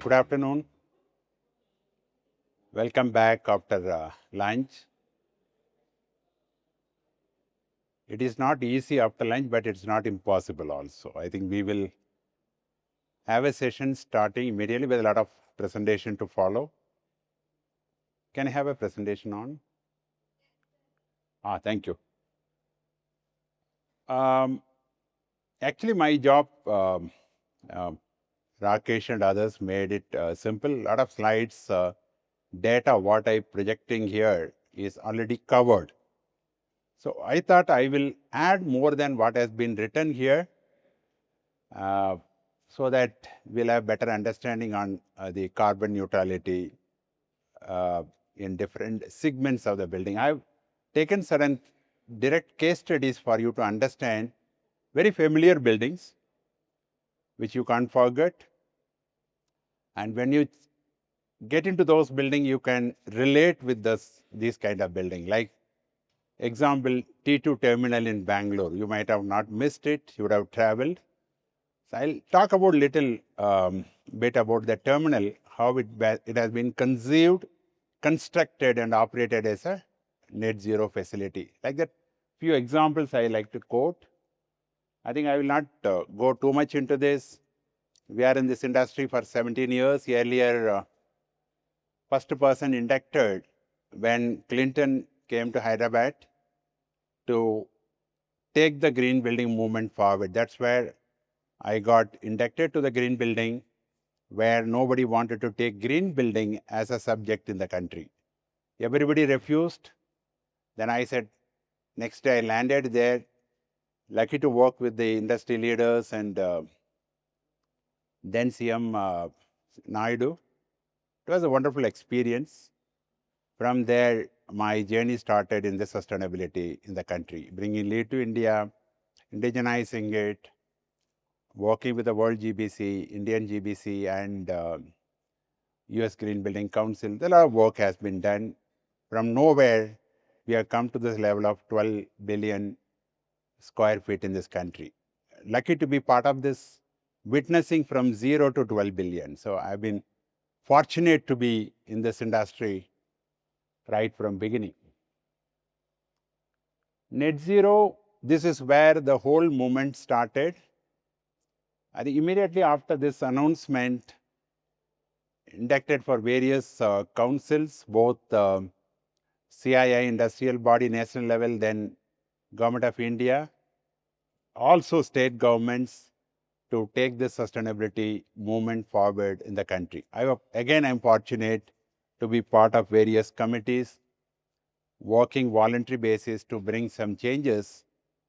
Good afternoon. Welcome back after lunch. It is not easy after lunch, but it's not impossible also. I think we will have a session starting immediately with a lot of presentation to follow. Can I have a presentation on? Thank you. Actually, my job, Rakesh and others made it simple. A lot of slides, data, what I'm projecting here is already covered. So I thought I will add more than what has been written here, so that we'll have better understanding on the carbon neutrality in different segments of the building. I've taken certain direct case studies for you to understand very familiar buildings, which you can't forget. And when you get into those buildings, you can relate with this kind of building. Like example, T2 terminal in Bangalore. You might have not missed it. You would have traveled. So I'll talk about little bit about the terminal, how it has been conceived, constructed, and operated as a net zero facility. Like that, few examples I like to quote. I think I will not go too much into this. We are in this industry for 17 years. Earlier, first person inducted when Clinton came to Hyderabad to take the green building movement forward. That's where I got inducted to the green building, where nobody wanted to take green building as a subject in the country. Everybody refused. Then I said, next day I landed there, lucky to work with the industry leaders and then CM Naidu. It was a wonderful experience. From there, my journey started in the sustainability in the country, bringing lead to India, indigenizing it, working with the World GBC, Indian GBC, and US Green Building Council. A lot of work has been done. From nowhere, we have come to this level of 12 billion square feet in this country. Lucky to be part of this, witnessing from 0 to 12 billion. So I've been fortunate to be in this industry right from beginning. Net zero, this is where the whole movement started. I think immediately after this announcement, inducted for various councils, both CII, industrial body, national level, then Government of India, also state governments, to take this sustainability movement forward in the country. I'm fortunate to be part of various committees, working voluntary basis to bring some changes.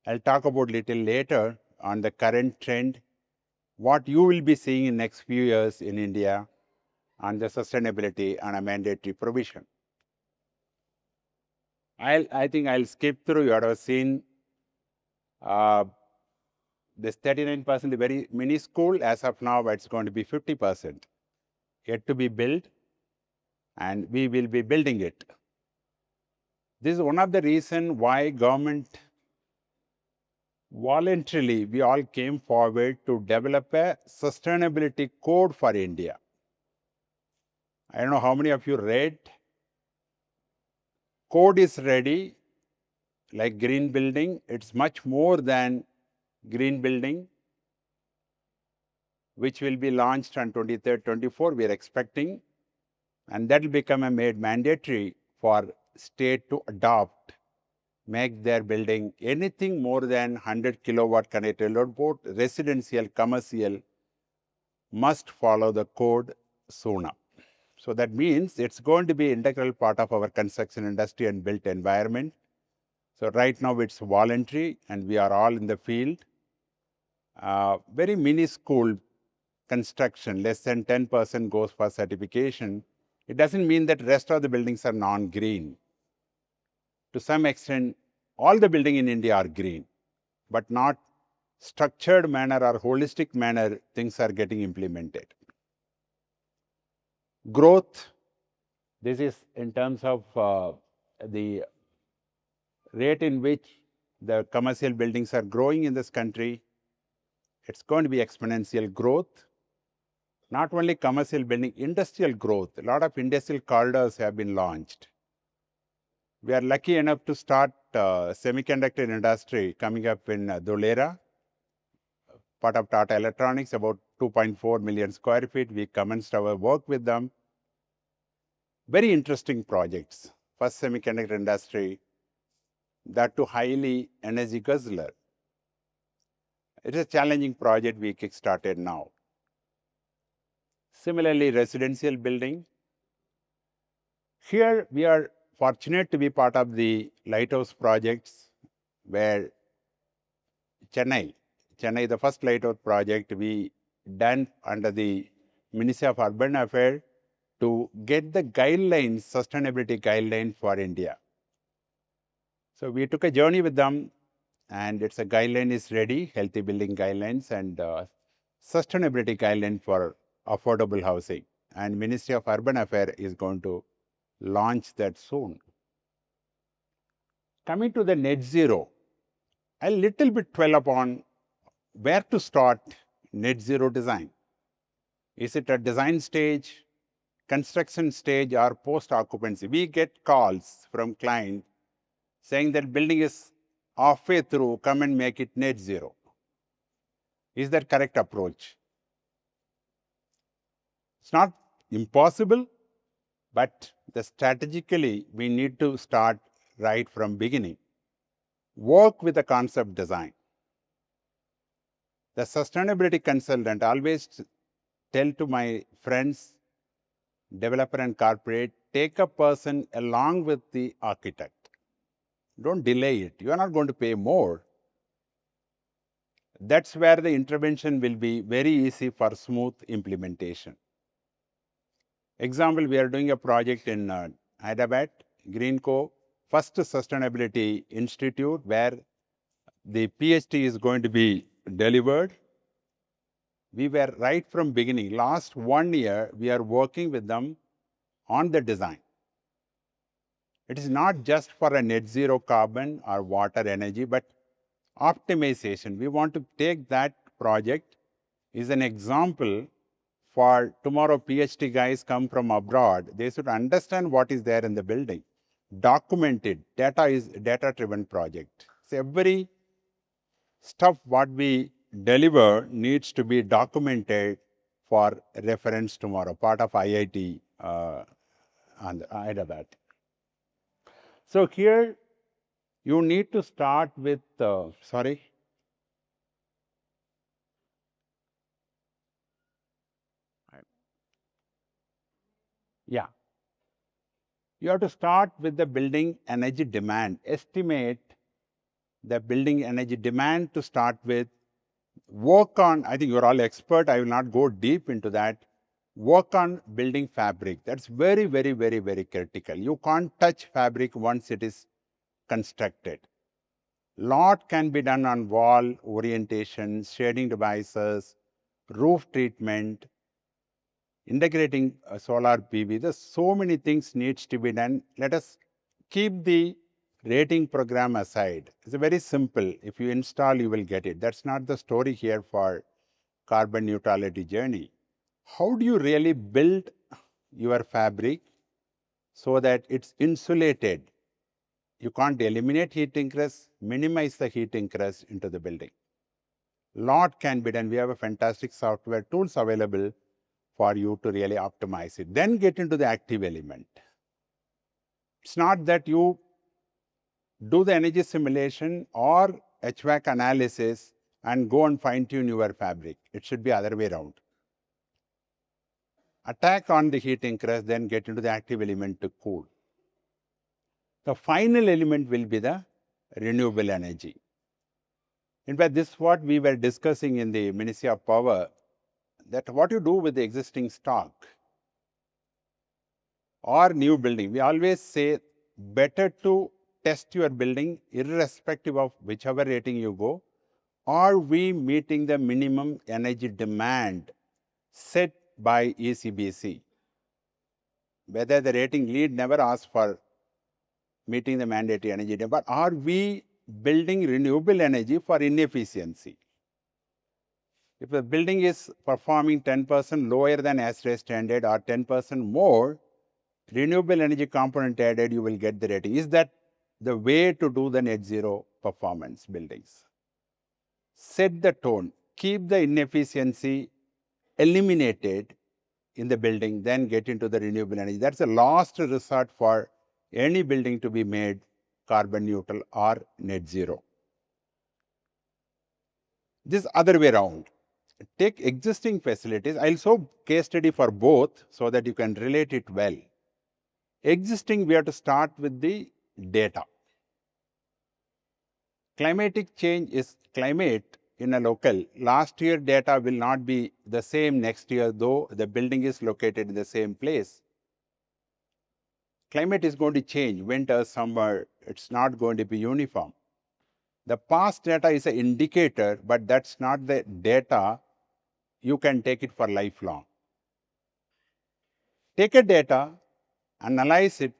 I'll talk about little later on the current trend, what you will be seeing in next few years in India on the sustainability and a mandatory provision. I think I'll skip through. You have seen this 39%, very minuscule. As of now, it's going to be 50%, yet to be built, and we will be building it. This is one of the reasons why government voluntarily, we all came forward to develop a sustainability code for India. I don't know how many of you read. Code is ready, like green building. It's much more than green building, which will be launched on 23rd, 24th, we are expecting. And that will become a made mandatory for state to adopt, make their building anything more than 100 kilowatt connected load, both residential, commercial, must follow the code sooner. So that means it's going to be integral part of our construction industry and built environment. So right now it's voluntary and we are all in the field. Very minuscule construction, less than 10% goes for certification. It doesn't mean that rest of the buildings are non-green. To some extent, all the buildings in India are green, but not structured manner or holistic manner, things are getting implemented. Growth, this is in terms of the rate in which the commercial buildings are growing in this country. It's going to be exponential growth. Not only commercial building, industrial growth. A lot of industrial corridors have been launched. We are lucky enough to start semiconductor industry coming up in Dholera, part of Tata Electronics, about 2.4 million square feet. We commenced our work with them. Very interesting projects. First semiconductor industry, that too highly energy guzzler. It is a challenging project we kick-started now. Similarly, residential building. Here we are fortunate to be part of the lighthouse projects where Chennai, the first lighthouse project we done under the Ministry of Urban Affairs to get the guidelines, sustainability guidelines for India. So we took a journey with them, and it's a guideline is ready, healthy building guidelines and sustainability guideline for affordable housing. And Ministry of Urban Affairs is going to launch that soon. Coming to the net zero, a little bit dwell upon where to start net zero design. Is it a design stage, construction stage, or post-occupancy? We get calls from clients saying that building is halfway through, come and make it net zero. Is that correct approach? It's not impossible, but strategically we need to start right from beginning. Work with the concept design. The sustainability consultant always tell to my friends, developer and corporate, take a person along with the architect. Don't delay it. You are not going to pay more. That's where the intervention will be very easy for smooth implementation. Example, we are doing a project in Hyderabad, Greenco, first sustainability institute where the PhD is going to be delivered. We were right from beginning. Last 1 year, we are working with them on the design. It is not just for a net zero carbon or water energy, but optimization. We want to take that project is an example for tomorrow PhD guys come from abroad. They should understand what is there in the building. Documented. Data is data-driven project. So every stuff what we deliver needs to be documented for reference tomorrow, part of IIT and Hyderabad. So here you need to start with, Yeah. You have to start with the building energy demand. Estimate the building energy demand to start with. Work on, I think you're all expert, I will not go deep into that. Work on building fabric. That's very, very, very, very critical. You can't touch fabric once it is constructed. Lot can be done on wall orientation, shading devices, roof treatment, integrating solar PV. There's so many things needs to be done. Let us keep the rating program aside. It's very simple. If you install, you will get it. That's not the story here for carbon neutrality journey. How do you really build your fabric so that it's insulated? You can't eliminate heat ingress, minimize the heat ingress into the building. Lot can be done. We have a fantastic software tools available for you to really optimize it. Then get into the active element. It's not that you do the energy simulation or HVAC analysis and go and fine-tune your fabric. It should be other way around. Attack on the heat ingress, then get into the active element to cool. The final element will be the renewable energy. In fact, this is what we were discussing in the Ministry of Power, that what you do with the existing stock or new building. We always say better to test your building irrespective of whichever rating you go. Are we meeting the minimum energy demand set by ECBC? Whether the rating lead never asks for meeting the mandatory energy demand, but are we building renewable energy for inefficiency? If the building is performing 10% lower than ASHRAE standard or 10% more renewable energy component added, you will get the rating. Is that the way to do the net zero performance buildings? Set the tone, keep the inefficiency eliminated in the building, then get into the renewable energy. That's a last resort for any building to be made carbon neutral or net zero. This other way around. Take existing facilities. I'll show case study for both so that you can relate it well. Existing, we have to start with the data. Climatic change is climate in a local. Last year data will not be the same next year, though the building is located in the same place. Climate is going to change, winter, summer, it's not going to be uniform. The past data is an indicator, but that's not the data. You can take it for lifelong. Take a data, analyze it,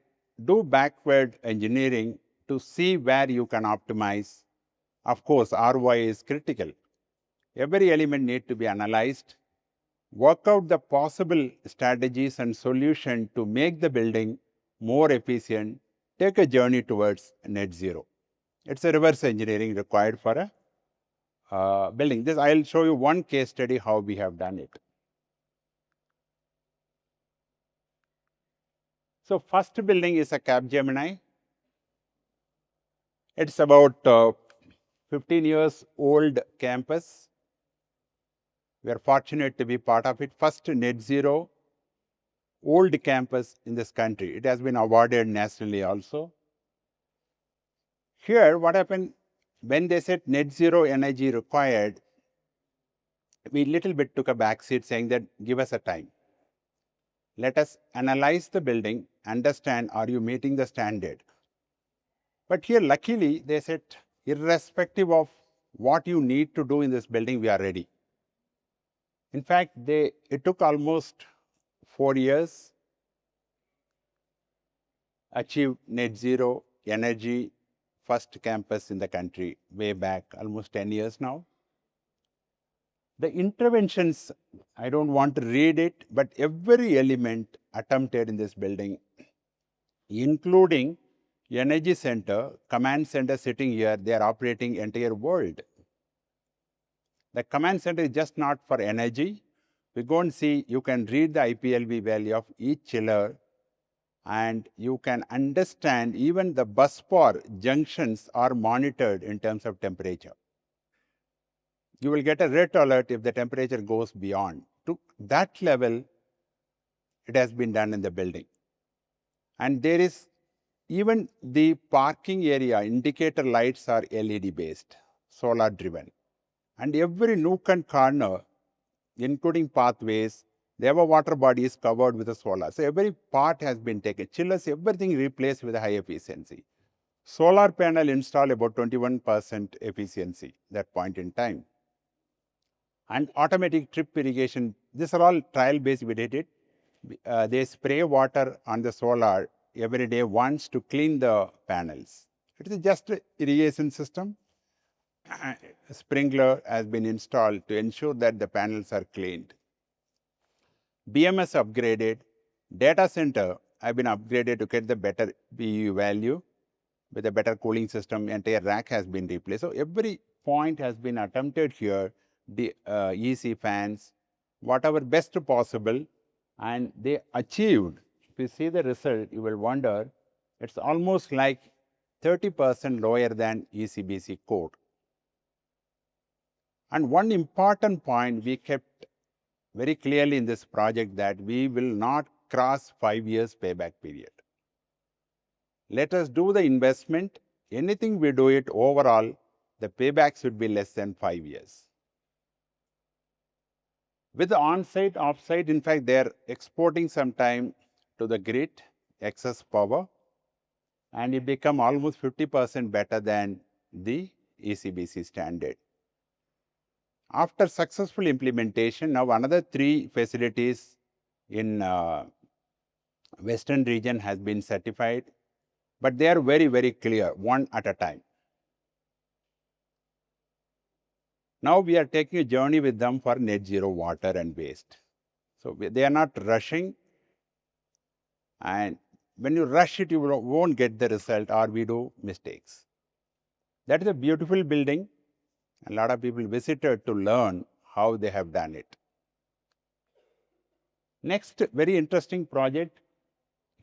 do backward engineering to see where you can optimize. Of course, ROI is critical. Every element needs to be analyzed, work out the possible strategies and solutions to make the building more efficient, take a journey towards net zero. It's a reverse engineering required for a building. This, I'll show you one case study how we have done it. So first building is a Capgemini. It's about 15 years old campus. We are fortunate to be part of it. First net zero old campus in this country. It has been awarded nationally also. Here, what happened when they said net zero energy required, we little bit took a back seat saying that give us a time. Let us analyze the building, understand are you meeting the standard. But here, luckily, they said irrespective of what you need to do in this building, we are ready. In fact, it took almost 4 years, achieved net zero energy, first campus in the country, way back, almost 10 years now. The interventions, I don't want to read it, but every element attempted in this building, including energy center, command center sitting here, they are operating entire world. The command center is just not for energy. We go and see, you can read the IPLV value of each chiller, and you can understand even the busbar junctions are monitored in terms of temperature. You will get a red alert if the temperature goes beyond. To that level, it has been done in the building. And there is even the parking area indicator lights are LED based, solar driven. And every nook and corner, including pathways, they have a water body is covered with a solar. So every part has been taken. Chillers, everything replaced with a high efficiency. Solar panel installed about 21% efficiency that point in time. And automatic drip irrigation, these are all trial based, we did it. They spray water on the solar every day once to clean the panels. It is just an irrigation system. A sprinkler has been installed to ensure that the panels are cleaned. BMS upgraded, data center have been upgraded to get the better BU value with a better cooling system. Entire rack has been replaced. So every point has been attempted here, the EC fans, whatever best possible, and they achieved. If you see the result, you will wonder, it's almost like 30% lower than ECBC code. And one important point we kept very clearly in this project that we will not cross 5 years payback period. Let us do the investment. Anything we do it overall, the payback should be less than 5 years. With the on-site, off-site, in fact, they are exporting some time to the grid, excess power, and it become almost 50% better than the ECBC standard. After successful implementation, now another 3 facilities in Western region has been certified, but they are very, very clear, one at a time. Now we are taking a journey with them for net zero water and waste. So they are not rushing, and when you rush it, you won't get the result, or we do mistakes. That is a beautiful building. A lot of people visited to learn how they have done it. Next, very interesting project,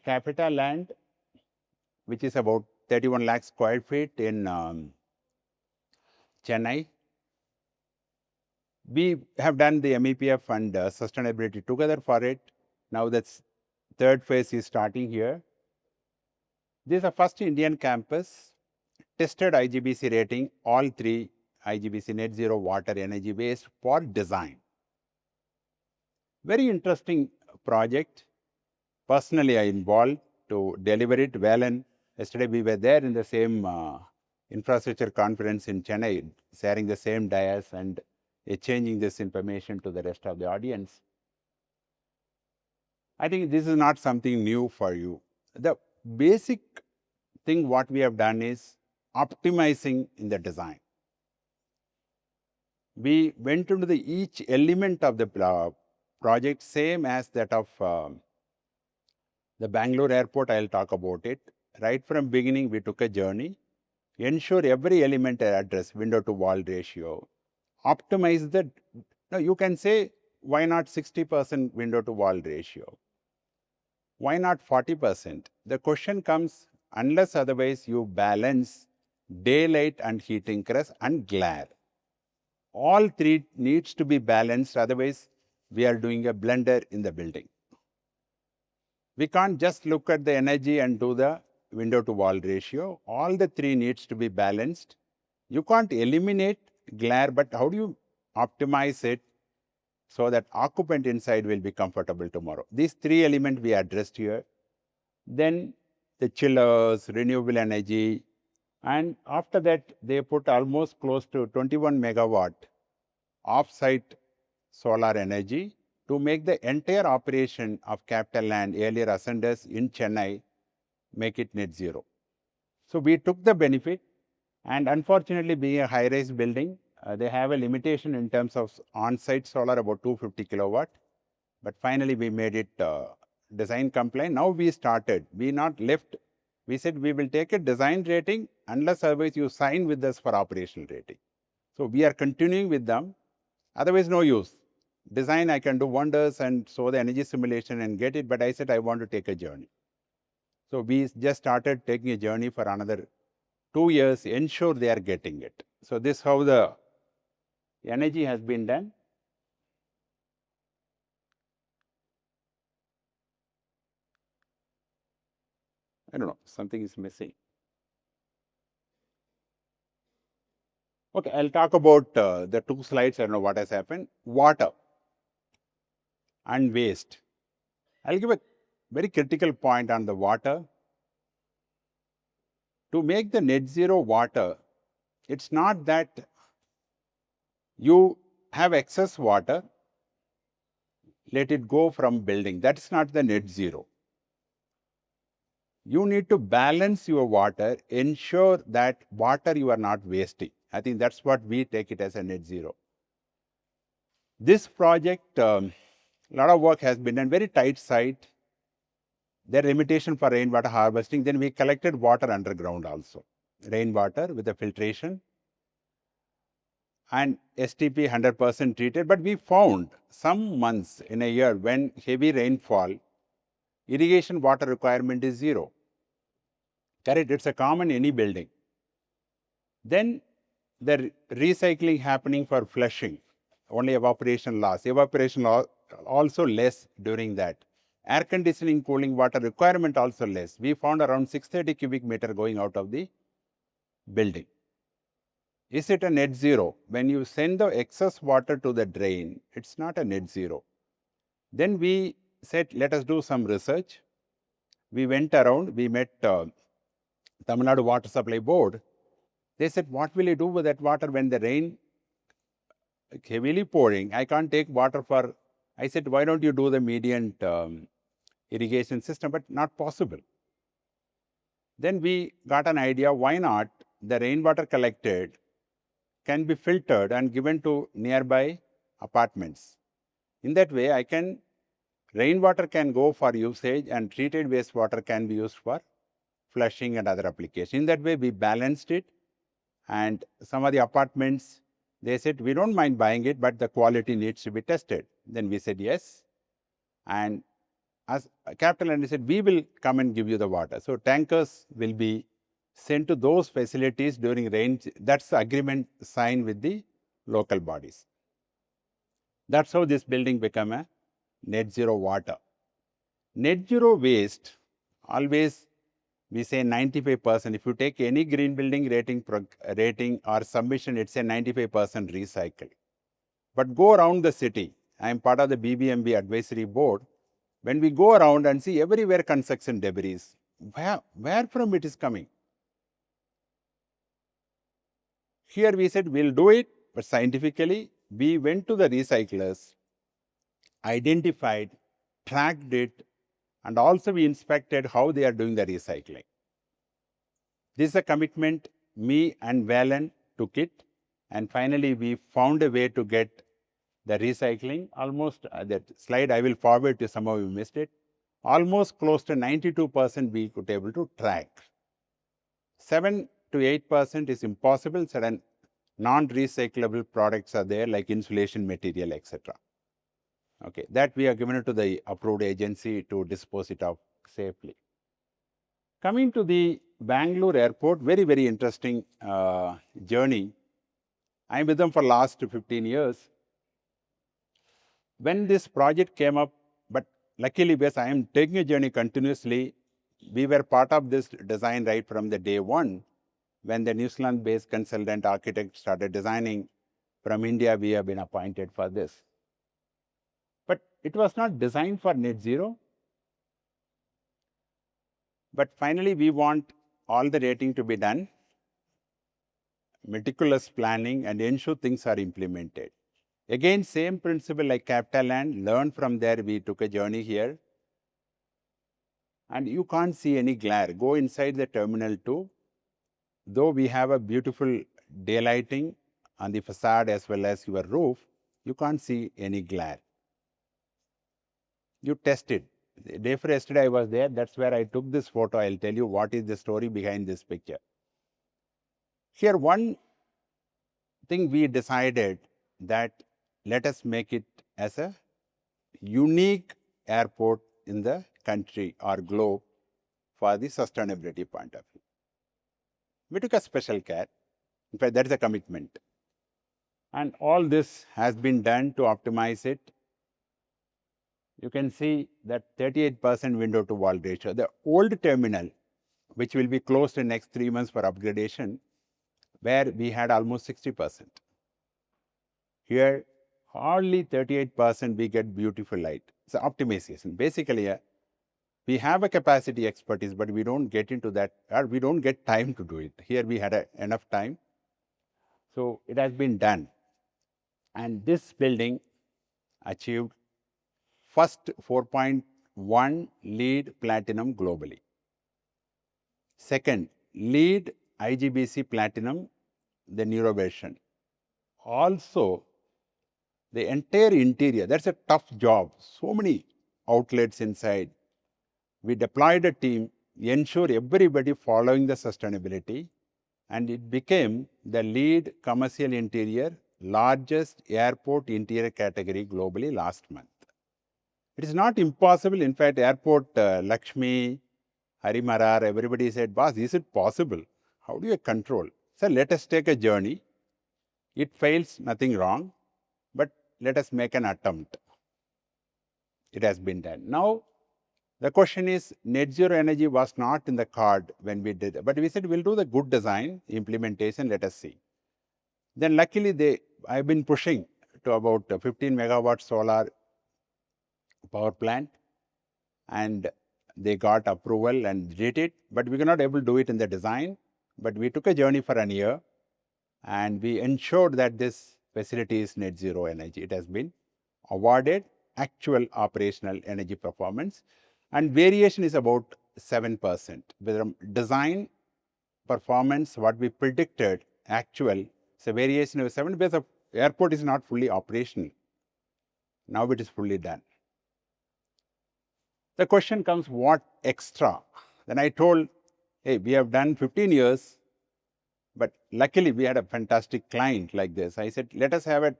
Capita Land, which is about 31 lakh square feet in Chennai. We have done the MEPF and sustainability together for it. Now the third phase is starting here. This is the first Indian campus, tested IGBC rating, all three IGBC net zero water, energy, waste for design. Very interesting project. Personally, I involved to deliver it well, and yesterday we were there in the same infrastructure conference in Chennai, sharing the same dais and exchanging this information to the rest of the audience. I think this is not something new for you. The basic thing what we have done is optimizing in the design. We went into each element of the project, same as that of the Bangalore airport. I'll talk about it. Right from beginning, we took a journey, ensure every element address, window to wall ratio, optimize that. Now you can say, why not 60% window to wall ratio? Why not 40%? The question comes, unless otherwise you balance daylight and heating crest and glare. All three needs to be balanced, otherwise we are doing a blunder in the building. We can't just look at the energy and do the window to wall ratio. All the three needs to be balanced. You can't eliminate glare, but how do you optimize it so that occupant inside will be comfortable tomorrow? These three elements we addressed here. Then the chillers, renewable energy, and after that they put almost close to 21 megawatt off-site solar energy to make the entire operation of Capital Land, earlier Ascendus in Chennai, make it net zero. So we took the benefit, and unfortunately being a high-rise building, they have a limitation in terms of on-site solar about 250 kilowatt, but finally we made it design compliant. Now we started, we not left, we said we will take a design rating unless otherwise you sign with us for operational rating. So we are continuing with them, otherwise no use. Design, I can do wonders and show the energy simulation and get it, but I said I want to take a journey. So we just started taking a journey for another 2 years, ensure they are getting it. So this is how the energy has been done. I don't know, something is missing. Okay, I'll talk about the two slides. I don't know what has happened. Water and waste. I'll give a very critical point on the water. To make the net zero water, it's not that you have excess water, let it go from building. That's not the net zero. You need to balance your water, ensure that water you are not wasting. I think that's what we take it as a net zero. This project, a lot of work has been done, very tight site. There are limitation for rainwater harvesting. Then we collected water underground also, rainwater with the filtration and STP 100% treated. But we found some months in a year when heavy rainfall, irrigation water requirement is zero. Correct, it's a common any building. Then the recycling happening for flushing, only evaporation loss. Evaporation loss also less during that. Air conditioning, cooling water requirement also less. We found around 630 cubic meter going out of the building. Is it a net zero? When you send the excess water to the drain, it's not a net zero. Then we said, let us do some research. We went around, we met Tamil Nadu Water Supply Board. They said, what will you do with that water when the rain heavily pouring? I can't take water for, I said, why don't you do the median irrigation system? But not possible. Then we got an idea, why not the rainwater collected can be filtered and given to nearby apartments. In that way, rainwater can go for usage and treated wastewater can be used for flushing and other applications. In that way, we balanced it, and some of the apartments, they said, we don't mind buying it, but the quality needs to be tested. Then we said yes, and as Capital Energy said, we will come and give you the water. So tankers will be sent to those facilities during rain. That's the agreement signed with the local bodies. That's how this building became a net zero water. Net zero waste, always we say 95%. If you take any green building rating or submission, it's a 95% recycle. But go around the city. I am part of the BBMB advisory board. When we go around and see everywhere construction debris, where from it is coming? Here we said we'll do it, but scientifically, we went to the recyclers, identified, tracked it, and also we inspected how they are doing the recycling. This is a commitment me and Valen took it, and finally we found a way to get the recycling. Almost that slide I will forward to some of you missed it. Almost close to 92% we could able to track. 7 to 8% is impossible. Certain non-recyclable products are there like insulation material, etc. Okay, that we are given it to the approved agency to dispose it of safely. Coming to the Bangalore airport, very, very interesting journey. I am with them for last 15 years. When this project came up, but luckily because I am taking a journey continuously, we were part of this design right from the day one. When the New Zealand-based consultant architect started designing from India, we have been appointed for this. But it was not designed for net zero. But finally, we want all the rating to be done, meticulous planning, and ensure things are implemented. Again, same principle like CapitaLand, learn from there, we took a journey here. And you can't see any glare. Go inside the Terminal 2. Though we have a beautiful daylighting on the facade as well as your roof, you can't see any glare. You test it. The day before yesterday I was there, that's where I took this photo. I'll tell you what is the story behind this picture. Here one thing we decided that let us make it as a unique airport in the country or globe for the sustainability point of view. We took a special care. In fact, that is a commitment. And all this has been done to optimize it. You can see that 38% window to wall ratio. The old terminal, which will be closed in next 3 months for upgradation, where we had almost 60%. Here, hardly 38% we get beautiful light. It's optimization. Basically, we have a capacity expertise, but we don't get into that, or we don't get time to do it. Here we had enough time. So it has been done. And this building achieved first 4.1 LEED Platinum globally. Second, LEED IGBC Platinum, the neuro version. Also, the entire interior, that's a tough job. So many outlets inside. We deployed a team, ensure everybody following the sustainability, and it became the LEED commercial interior, largest airport interior category globally last month. It is not impossible. In fact, airport Lakshmi, Harimarar, everybody said, boss, is it possible? How do you control? So let us take a journey. It fails, nothing wrong, but let us make an attempt. It has been done. Now, the question is, net zero energy was not in the card when we did it, but we said we'll do the good design, implementation, let us see. Then luckily, I've been pushing to about 15 megawatt solar power plant, and they got approval and did it, but we were not able to do it in the design. But we took a journey for a year, and we ensured that this facility is net zero energy. It has been awarded actual operational energy performance, and variation is about 7%. With design performance, what we predicted, actual So variation of 7 days of airport is not fully operational. Now it is fully done. The question comes, what extra? Then I told, hey, we have done 15 years, but luckily we had a fantastic client like this. I said, let us have a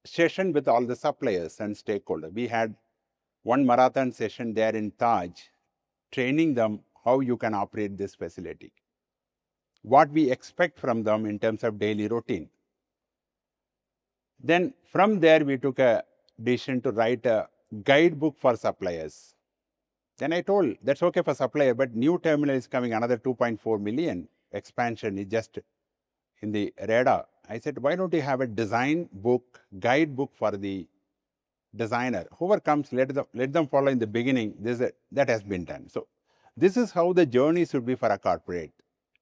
session with all the suppliers and stakeholders. We had one marathon session there in Taj, training them how you can operate this facility, what we expect from them in terms of daily routine. Then from there, we took a decision to write a guidebook for suppliers. Then I told, that's okay for supplier, but new terminal is coming, another 2.4 million expansion is just in the radar. I said, why don't you have a design book, guidebook for the designer? Whoever comes, let them follow in the beginning. That has been done. So this is how the journey should be for a corporate.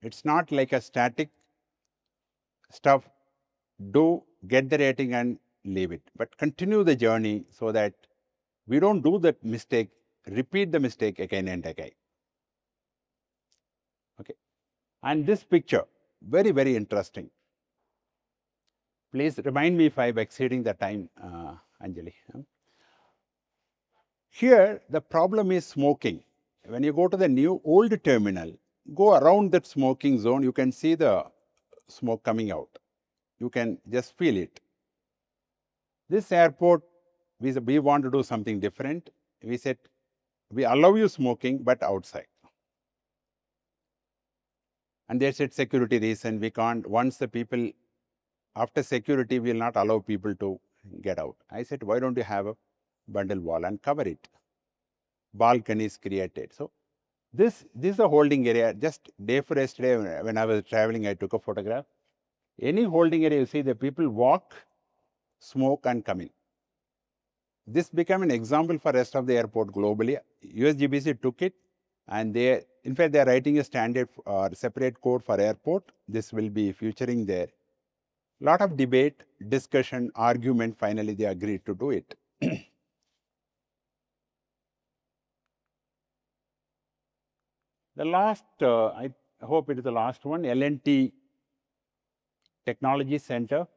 It's not like a static stuff, do get the rating and leave it, but continue the journey so that we don't do that mistake, repeat the mistake again and again. Okay. And this picture, very, very interesting. Please remind me if I'm exceeding the time, Anjali. Here, the problem is smoking. When you go to the old terminal, go around that smoking zone, you can see the smoke coming out. You can just feel it. This airport, we want to do something different. We said, we allow you smoking, but outside. And they said security reason, we can't, once the people, after security, we will not allow people to get out. I said, why don't you have a bundle wall and cover it? Balconies created. So this is a holding area. Just day for yesterday, when I was traveling, I took a photograph. Any holding area, you see the people walk, smoke and come in. This became an example for rest of the airport globally. USGBC took it, and in fact, they are writing a standard or separate code for airport. This will be featuring there. Lot of debate, discussion, argument. Finally, they agreed to do it. The last, I hope it is the last one, L&T Technology Center,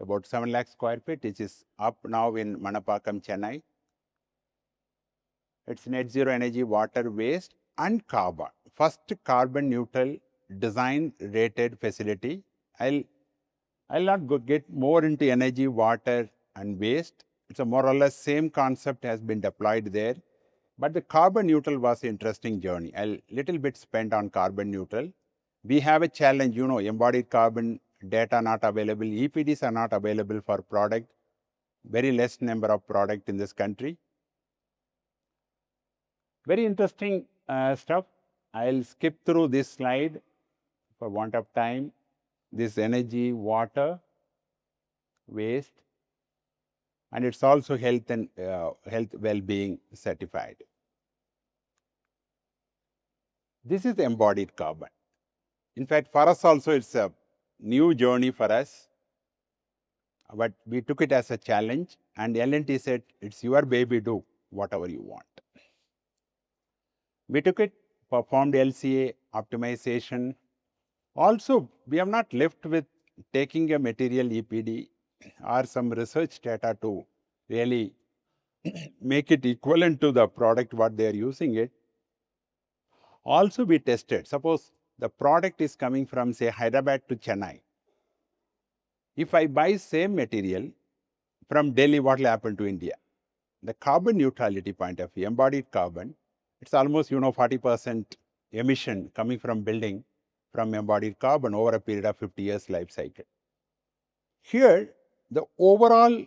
about 7 lakh square feet, which is up now in Manapakam, Chennai. It's net zero energy, water, waste, and carbon. First carbon neutral design rated facility. I'll not get more into energy, water, and waste. It's a more or less same concept has been deployed there. But the carbon neutral was an interesting journey. A little bit spent on carbon neutral. We have a challenge, embodied carbon data not available, EPDs are not available for product, very less number of product in this country. Very interesting stuff. I'll skip through this slide for want of time. This energy, water, waste, and it's also health and health well-being certified. This is the embodied carbon. In fact, for us also, it's a new journey for us, but we took it as a challenge, and L&T said, it's your baby, do whatever you want. We took it, performed LCA, optimization. Also, we have not left with taking a material EPD or some research data to really make it equivalent to the product what they are using it. Also, we tested. Suppose the product is coming from, say, Hyderabad to Chennai. If I buy same material from Delhi, what will happen to India? The carbon neutrality point of view, embodied carbon, it's almost 40% emission coming from building from embodied carbon over a period of 50 years life cycle. Here, the overall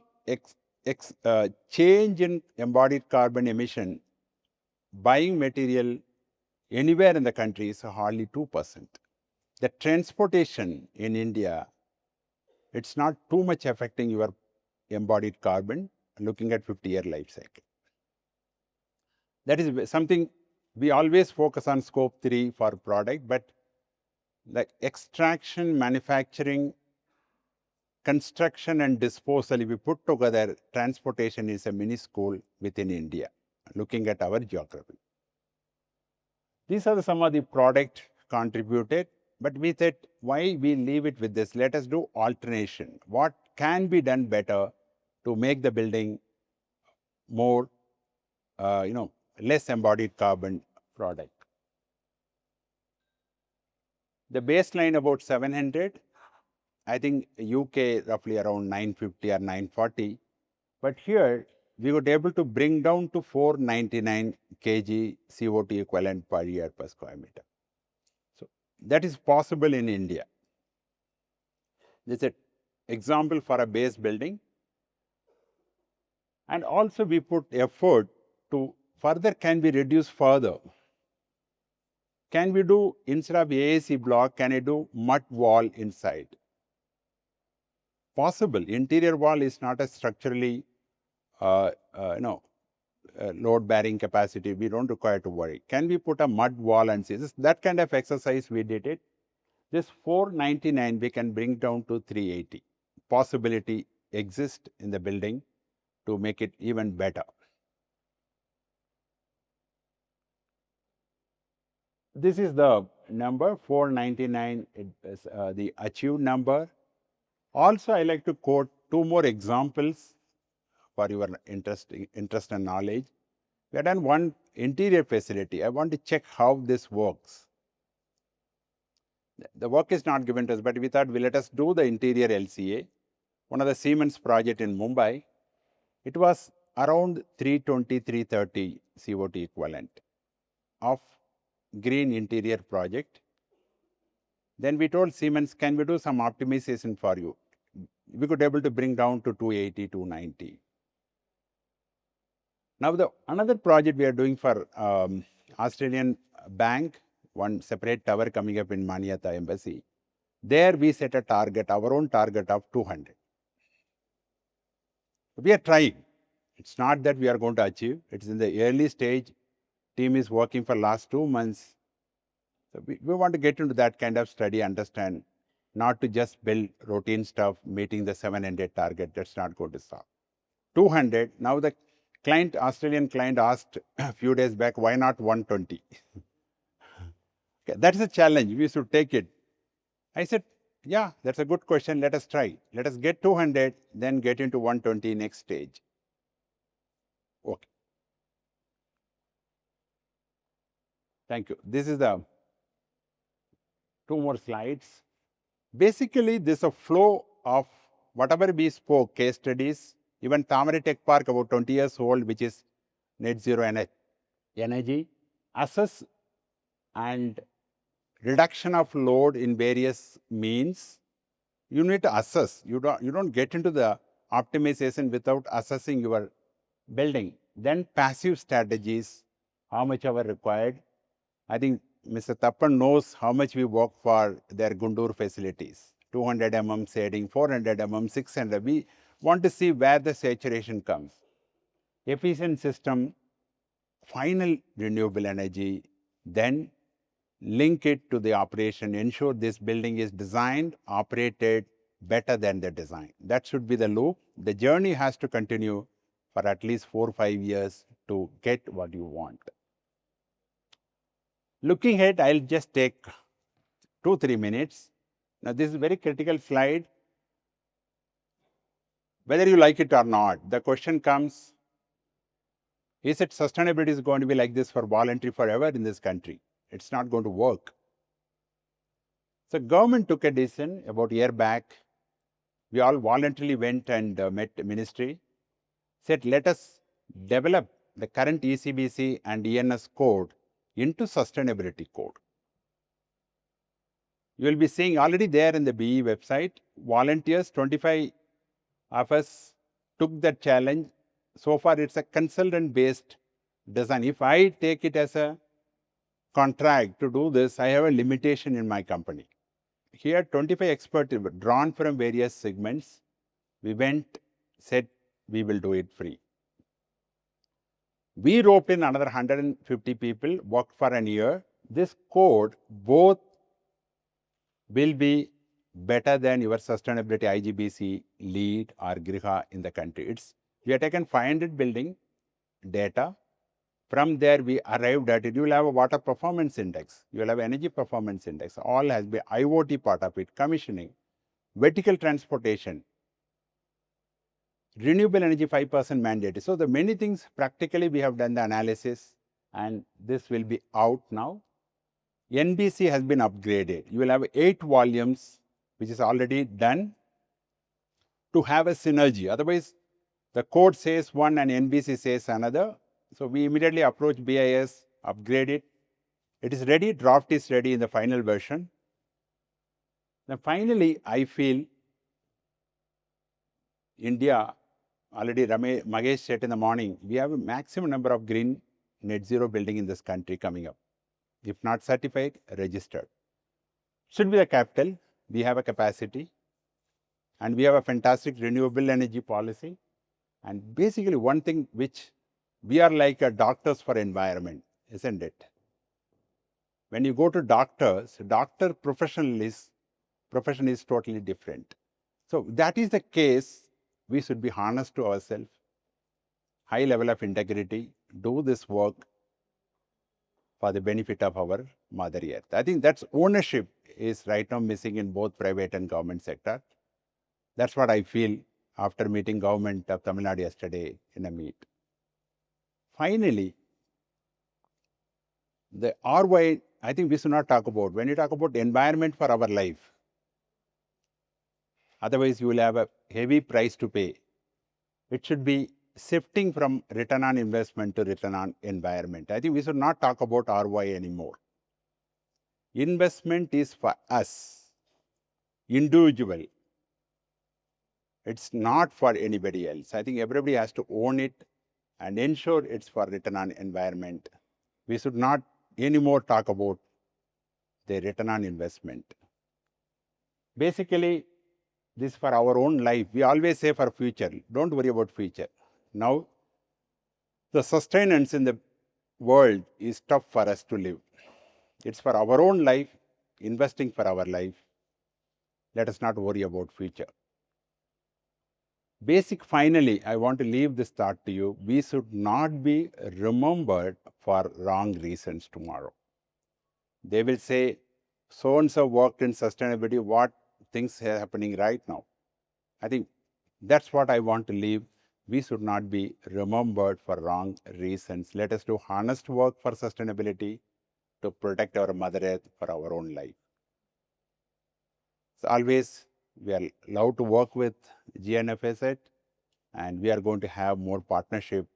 change in embodied carbon emission, buying material anywhere in the country is hardly 2%. The transportation in India, it's not too much affecting your embodied carbon, looking at 50-year life cycle. That is something we always focus on scope 3 for product, but the extraction, manufacturing, construction and disposal, if we put together, transportation is a mini school within India, looking at our geography. These are some of the product contributed. but we said, why we leave it with this? Let us do alternation. What can be done better to make the building more, less embodied carbon product? The baseline about 700, I think UK roughly around 950 or 940. But here we were able to bring down to 499 kg CO2 equivalent per year per square meter. So that is possible in India. This is an example for a base building. And also we put effort to further can be reduced further. Can we do, instead of AAC block, can I do mud wall inside? Possible. Interior wall is not a structurally, load bearing capacity. We don't require to worry. Can we put a mud wall and see this? That kind of exercise we did it. This 499 we can bring down to 380. Possibility exists in the building to make it even better. This is the number 499. It is the achieved number. Also, I like to quote two more examples for your interest and knowledge. We have done one interior facility. I want to check how this works. The work is not given to us, but we thought, let us do the interior LCA. One of the Siemens project in Mumbai, it was around 320, 330 CO2 equivalent of green interior project. Then we told Siemens, can we do some optimization for you? We could able to bring down to 280, 290. Now another project we are doing for Australian bank, one separate tower coming up in Manyata embassy. There we set a target, our own target of 200. We are trying. It's not that we are going to achieve. It's in the early stage. Team is working for last 2 months. So we want to get into that kind of study, understand, not to just build routine stuff, meeting the 700 target. That's not going to stop. 200. Now the client, Australian client, asked a few days back, why not 120? Okay, that's a challenge. We should take it. I said, yeah, that's a good question. Let us try. Let us get 200, then get into 120 next stage. Okay. Thank you. This is the two more slides. Basically, this is a flow of whatever we spoke, case studies, even Tamari Tech Park, about 20 years old, which is net zero energy, assess and reduction of load in various means. You need to assess. You don't get into the optimization without assessing your building. Then passive strategies, how much are required. I think Mr. Tappan knows how much we work for their Guntur facilities. 200 mm shading, 400 mm, 600. We want to see where the saturation comes. Efficient system, final renewable energy, then link it to the operation, ensure this building is designed, operated better than the design. That should be the loop. The journey has to continue for at least 4 or 5 years to get what you want. Looking ahead, I'll just take 2-3 minutes. Now, this is a very critical slide. Whether you like it or not, the question comes, is it sustainability is going to be like this for voluntary forever in this country? It's not going to work. So government took a decision about a year back. We all voluntarily went and met the ministry, said, let us develop the current ECBC and ENS code into sustainability code. You will be seeing already there in the BE website, volunteers, 25 of us took that challenge. So far, it's a consultant-based design. If I take it as a contract to do this, I have a limitation in my company. Here, 25 experts drawn from various segments. We went, said, we will do it free. We roped in another 150 people, worked for an year. This code both will be better than your sustainability IGBC lead or Griha in the country. We have taken 500 building data, From there, we arrived at it. You will have a water performance index. You will have energy performance index. All has been IoT part of it, commissioning, vertical transportation, renewable energy 5% mandate. So the many things practically we have done the analysis, and this will be out now. NBC has been upgraded. You will have 8 volumes, which is already done to have a synergy. Otherwise, the code says one and NBC says another. So we immediately approach BIS, upgrade it. It is ready, draft is ready in the final version. Then finally, I feel India, already Magesh said in the morning, we have a maximum number of green net zero building in this country coming up. If not certified, registered. Should be the capital. We have a capacity. And we have a fantastic renewable energy policy. And basically one thing which we are like a doctors for environment, isn't it? When you go to doctors, doctor profession is totally different. So that is the case. We should be honest to ourselves, high level of integrity, do this work for the benefit of our Mother Earth. I think that's ownership is right now missing in both private and government sector. That's what I feel after meeting government of Tamil Nadu yesterday in a meet. Finally, the ROI, I think we should not talk about. When you talk about environment for our life, otherwise you will have a heavy price to pay. It should be shifting from return on investment to return on environment. I think we should not talk about ROI anymore. Investment is for us, individual. It's not for anybody else. I think everybody has to own it and ensure it's for return on environment. We should not anymore talk about the return on investment. Basically, this for our own life. We always say for future, don't worry about future. Now, the sustenance in the world is tough for us to live. It's for our own life, investing for our life. Let us not worry about future. Finally, I want to leave this thought to you. We should not be remembered for wrong reasons tomorrow. They will say, so-and-so worked in sustainability, what things are happening right now. I think that's what I want to leave. We should not be remembered for wrong reasons. Let us do honest work for sustainability to protect our Mother Earth for our own life. So always, we are allowed to work with GNFSet, and we are going to have more partnership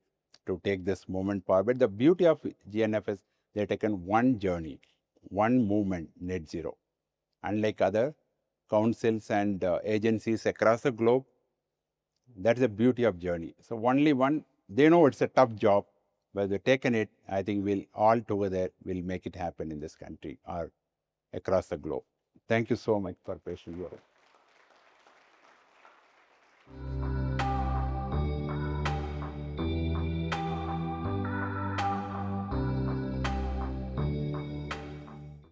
to take this movement forward. The beauty of GNFS, they've taken one journey, one movement, net zero. Unlike other councils and agencies across the globe, that's the beauty of journey. So only one, they know it's a tough job, but they've taken it. I think we'll all together will make it happen in this country or across the globe. Thank you so much for patient work.